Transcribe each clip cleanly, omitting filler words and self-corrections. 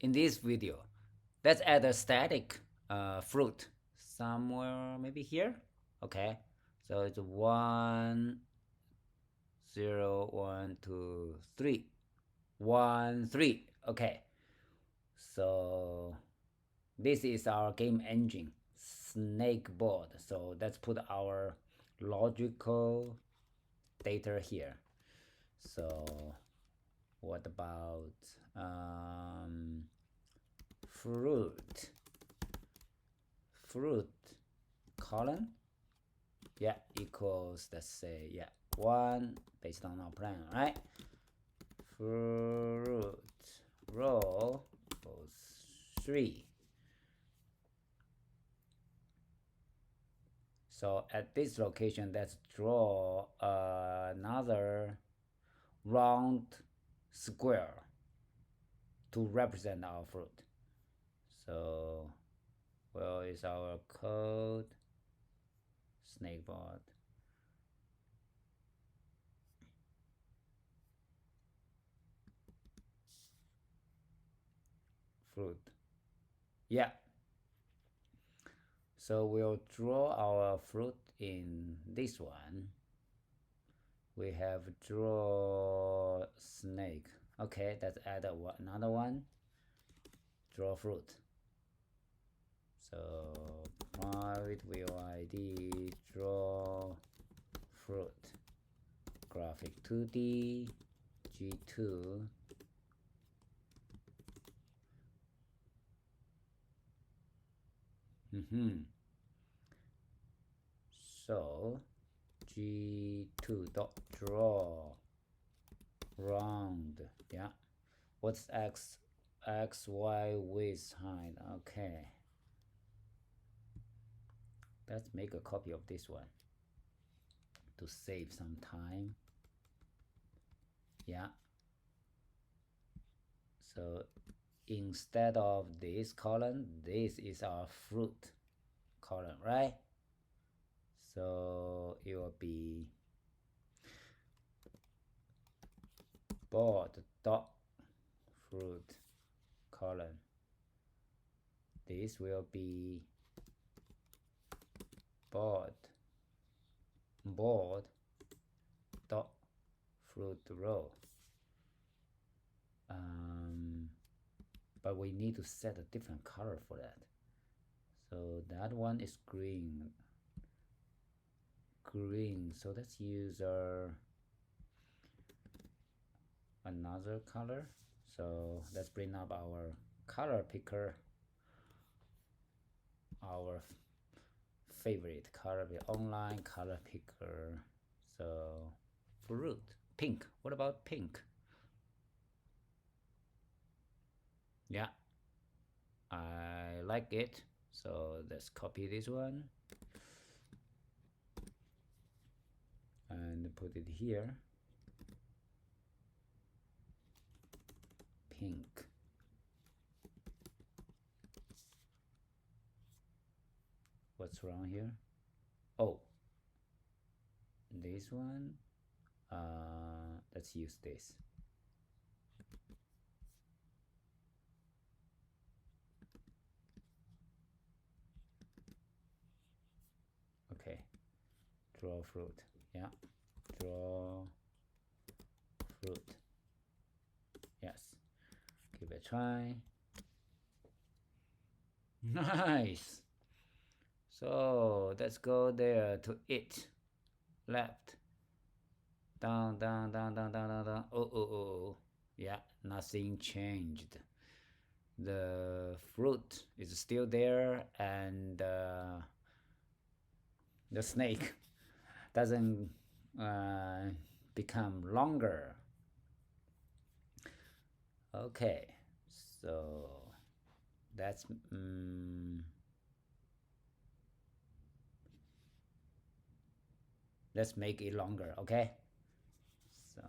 in this video, let's add a static fruit somewhere, maybe here. Okay, so it's 1 0 1 2 3 1 3. Okay, so this is our game engine snakeboard. So let's put our logical data here. So what about fruit fruit column, yeah, equals, let's say, yeah, 1 based on our plan, right? Fruit row equals 3. So at this location, let's draw another round square to represent our fruit. So where is our code? Snakeboard. Fruit. Yeah. So we'll draw our fruit in this one. We have draw snake. Okay, let's add another one. Draw fruit. So private VOID draw fruit. Graphic 2D G2. So G2 dot draw round. Yeah. What's x y width height? Okay. Let's make a copy of this one to save some time. Yeah. So instead of this column, this is our fruit column, right? So it will be board dot fruit column. This will be board dot fruit row. But we need to set a different color for that. So that one is green. So let's use another color. So let's bring up our color picker, our favorite color, online color picker. So fruit, pink. What about pink? Yeah, I like it. So let's copy this one and put it here. Pink. What's wrong here? Oh, this one. Let's use this. Okay, draw fruit. Yeah, draw fruit. Yes, give it a try. Nice. So let's go there to it. Left. Down, down, down, down, down, down, down. Oh. Yeah, nothing changed. The fruit is still there, and the snake doesn't become longer. Okay, so that's let's make it longer. Okay, so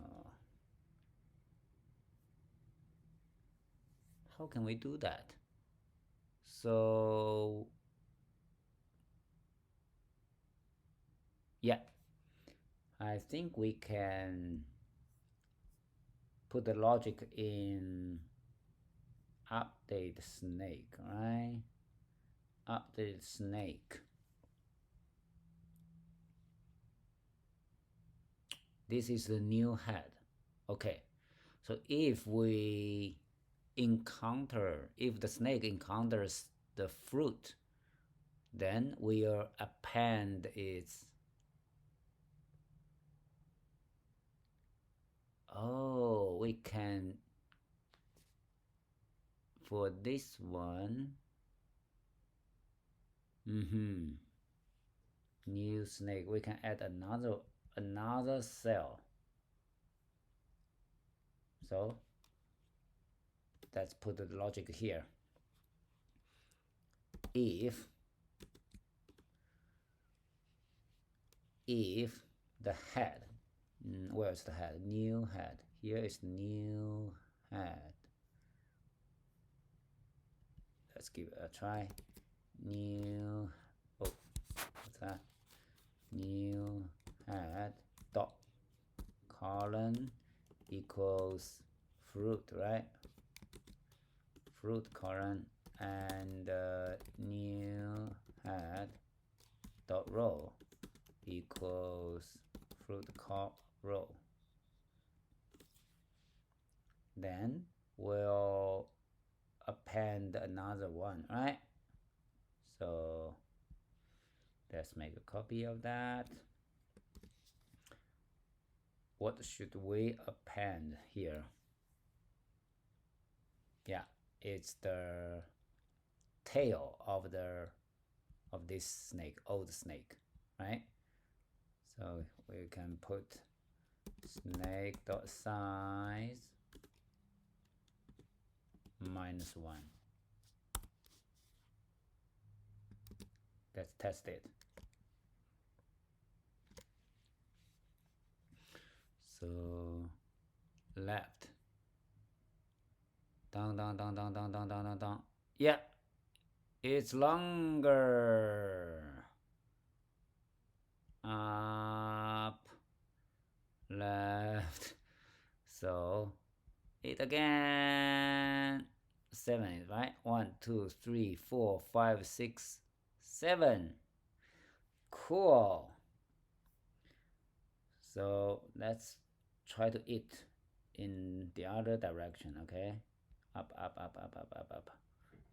how can we do that? So yeah, I think we can put the logic in update snake, right? Update snake. This is the new head. Okay, so if the snake encounters the fruit, then we'll append its. Oh, we can, for this one, new snake, we can add another cell. So let's put the logic here. If the head, where's the head? New head. Here is new head. Let's give it a try. New, what's that? New head dot colon equals fruit, right? Fruit colon and new head dot row equals fruit row. Then we'll append another one, right? So let's make a copy of that. What should we append here? Yeah, it's the tail of this snake, old snake, right? So we can put snake.size -1. Let's test it. So left, down. Yeah, it's longer. Up, left. So it again. 7, right? 1, 2, 3, 4, 5, 6, 7. Cool. So let's try to eat in the other direction, okay? Up.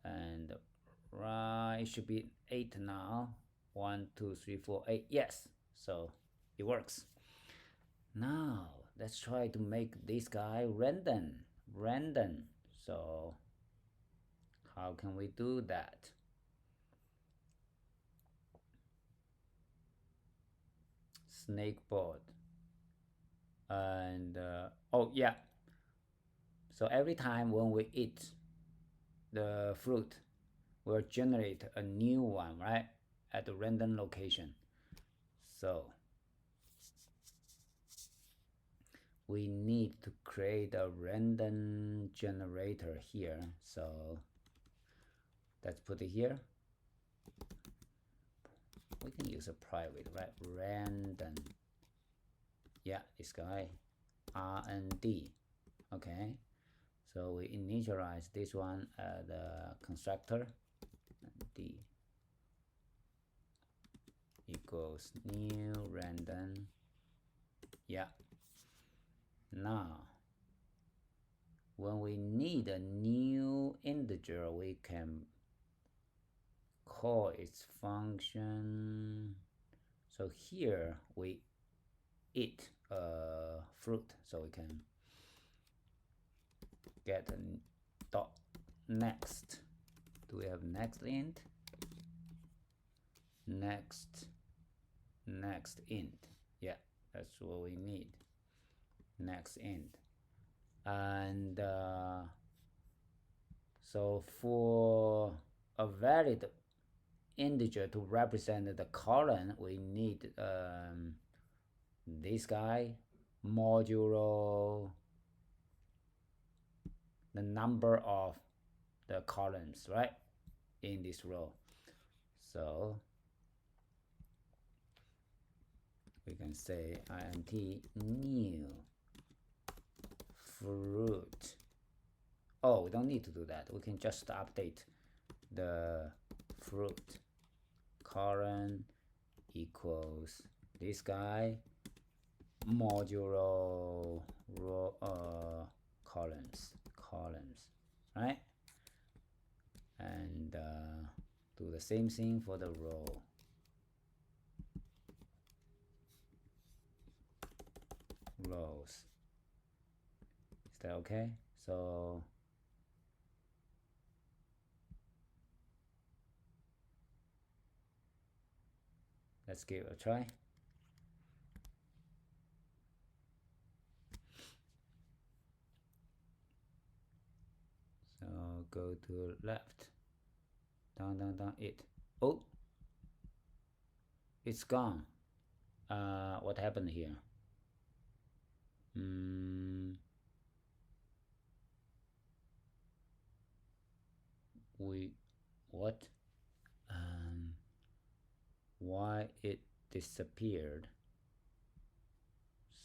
And right, it should be 8 now. 1, 2, 3, 4, 8. Yes, so it works. Now let's try to make this guy random. So how can we do that? Snake board. And oh yeah, so every time when we eat the fruit, we'll generate a new one, right, at a random location. So we need to create a random generator here. So let's put it here. We can use a private, right? Random. Yeah, this guy, RND. Okay, so we initialize this one the constructor, d equals new random. Yeah, now when we need a new integer, we can call its function. So here we eat fruit, so we can get a dot next. Do we have next int? Next int. Yeah, that's what we need. Next int. And so for a valid integer to represent the colon, we need this guy modulo the number of the columns, right, in this row. So we can say int new fruit Oh, we don't need to do that. We can just update the fruit colon equals this guy modulo columns, right? And do the same thing for the row. Rows. Is that okay? So let's give it a try. So go to left, down, it. Oh, it's gone. What happened here? What? Why it disappeared?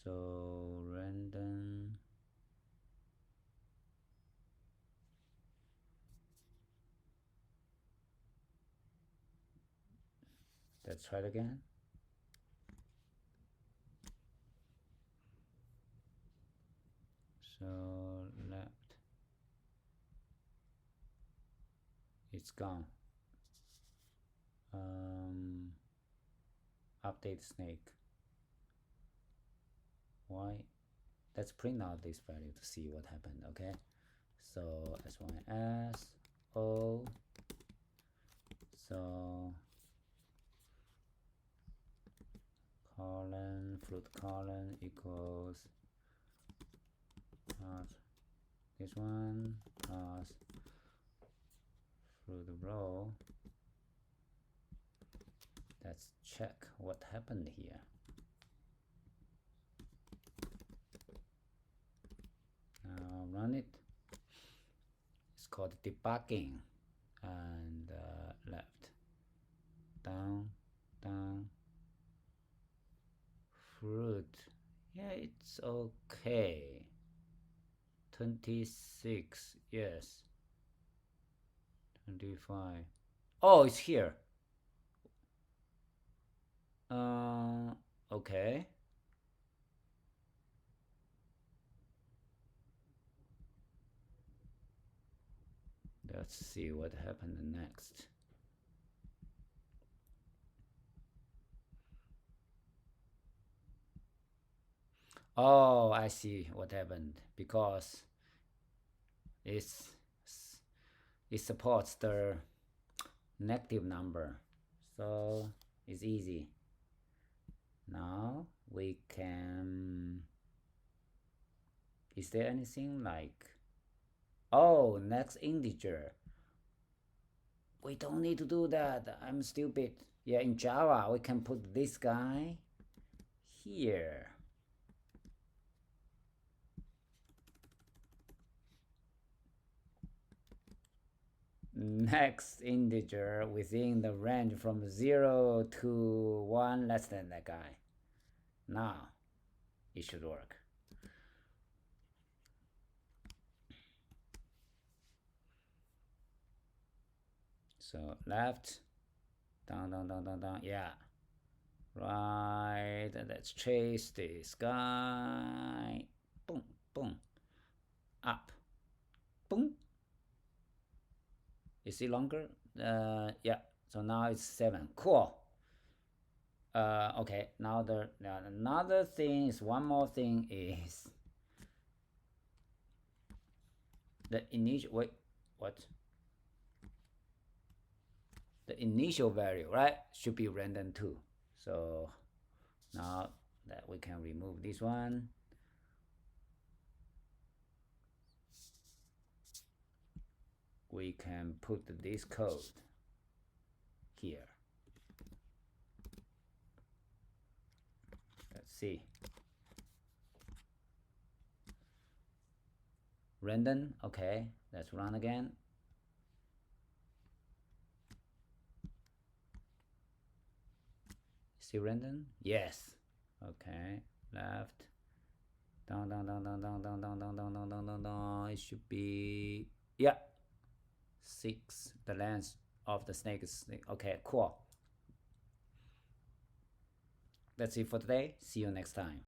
So random. Let's try it again. So left. It's gone. Update snake. Why? Let's print out this value to see what happened. Okay. So S1 S O. So colon fruit colon equals this one plus fruit row. Let's check what happened here. Now run it. It's called debugging. And left, down, fruit. Yeah, it's okay. 26, yes. 25. Oh, it's here. Okay. Let's see what happened next. Oh, I see what happened, because it supports the negative number, so it's easy. Now we can, is there anything like, oh, next integer? We don't need to do that. I'm stupid. Yeah, in Java we can put this guy here. Next integer within the range from 0 to 1 less than that guy. Now it should work. So left, down, yeah. Right, let's chase this guy. Boom, boom. Up. Boom. Is it longer? Yeah. So now it's 7. Cool. Okay. Now another thing is, one more thing is the initial. Wait, what? The initial value, right, should be random too. So now that we can remove this one, we can put this code here. Let's see. Random, okay. Let's run again. See random? Yes. Okay. Left, Down, down, down, down, down, down, down, down, down, down, down, down, down. It should be, yeah, 6. The length of the snake is, okay, cool. That's it for today. See you next time.